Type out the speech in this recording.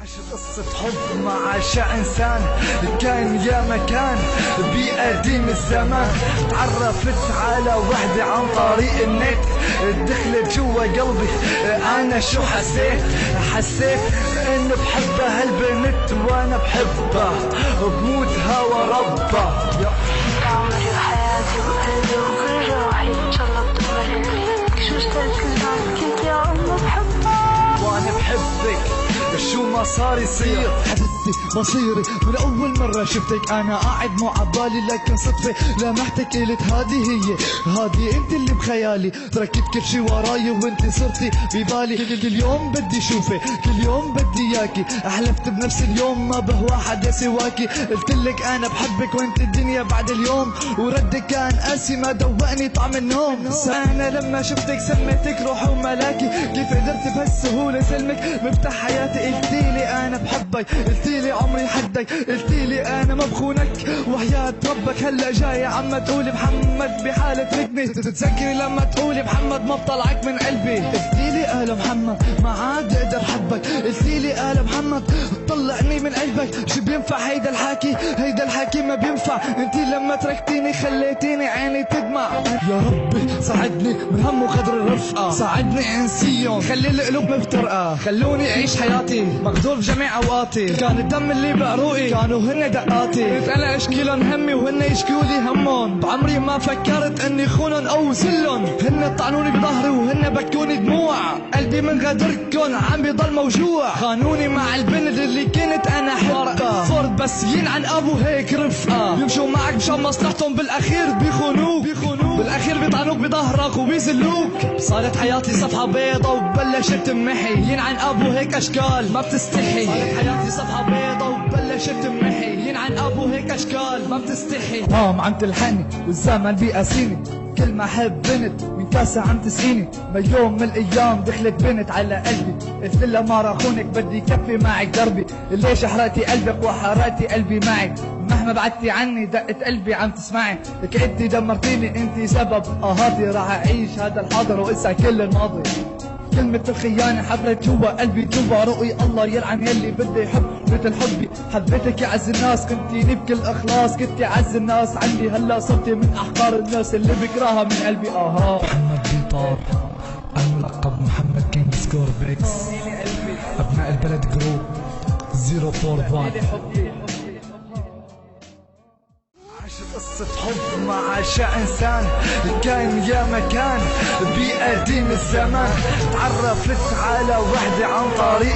عشت قصة حب مع إنسان كان يا مكان بقديم الزمان. تعرفت على وحدة عن طريق النت، دخلت جوا قلبي أنا شو حسيت إن بحبها هالبنت وأنا بحبها بموتها وربها. عمري وحياتي وقلبي وكل روحي إن شاء الله بتقبل قلبي. شو اشتقت لك كنت يا أمي بحبك وأنا بحبك شو ما صار يصير. حبيبتي مصيري من أول مرة شفتك أنا قاعد مو عبالي، لكن صدفة لمحتك قلت هادي أنت اللي بخيالي. تركت كل شي وراي وأنت صرتي ببالي. كل يوم بدي شوفك، كل يوم بدي إياكي. أحلفت بنفس اليوم ما بهوى حدا سواكي. قلتلك أنا بحبك وأنت الدنيا بعد اليوم، وردك كان قاسي ما دوقني طعم النوم. أنا لما شفتك سميتك روح وملاكي. كيف قدرت بهالسهولة سلمك مفتاح حياتي. قلتيلي أنا بحبك، قلتيلي عمري حدك، قلتيلي أنا ما بخونك وحياة ربك. هلا جاي عم تقولي محمد بحالة ركني. تتذكري لما تقولي محمد ما بطلعك من قلبي. قلتيلي آل محمد ما عاد اقدر حبك، قلتيلي آل محمد طلعني من قلبك. شو بينفع هيدا الحكي ما بينفع. انتي لما تركتيني خليتيني عيني تدمع. يا ربي ساعدني من هم وقدر الرفقة، ساعدني انسيهم خلي القلوب مفترقة. خلوني اعيش حياتي مقدور بجميع اوقاتي. كان الدم اللي بعروقي كانوا هن دقاتي. كنت انا اشكي لهم همي وهن يشكوا لي همهم. بعمري ما فكرت اني خونن او زلن. هن طعنوني بظهري وهن بكوني دموع. قلبي من غدركن عم بيضل موجوع. خانوني مع البنت اللي كنت انا حبها. صرت بس ينعن ابو هيك رفقه. بيمشوا معك مشان مصلحتهم بالاخير بيخونوك. بالاخير بيطعنوك بظهرك وبيذلوك. صارت حياتي صفحه بيضة وبلشت تمحي. ينعن ابو هيك اشكال ما بتستحي. صارت حياتي صفحه بيضة وبلشت تمحي. ينعن ابو هيك اشكال ما بتستحي. عم تلحقني والزمن بيقاسيني. كل ما احب بنت من كاسة عم تسقيني. ما يوم من الايام دخلت بنت على قلبي. قلت لها ما راح خونك بدي كفي معك دربي. ليش حرقتي قلبك وحرقتي قلبي معك؟ مهما بعدتي عني دقت قلبي عم تسمعي. لك انت دمرتيني انت سبب اهاتي. راح اعيش هذا الحاضر وانسى كل الماضي. كلمة الخيانة حفرت جوا قلبي جوا رؤي. الله يلعن يلي بده يحب مثل حبي. حبيتك يا عز الناس كنتيني بكل اخلاص. كنتي عز الناس عندي هلا صرتي من احقار الناس اللي بكرهها من قلبي. محمد بيطار الملقب محمد كينج سكور بيكس. ابناء البلد جروب 041. عشت قصة حب مع إنسان كان يا مكان بقديم الزمان. تعرفت على وحدة عن طريق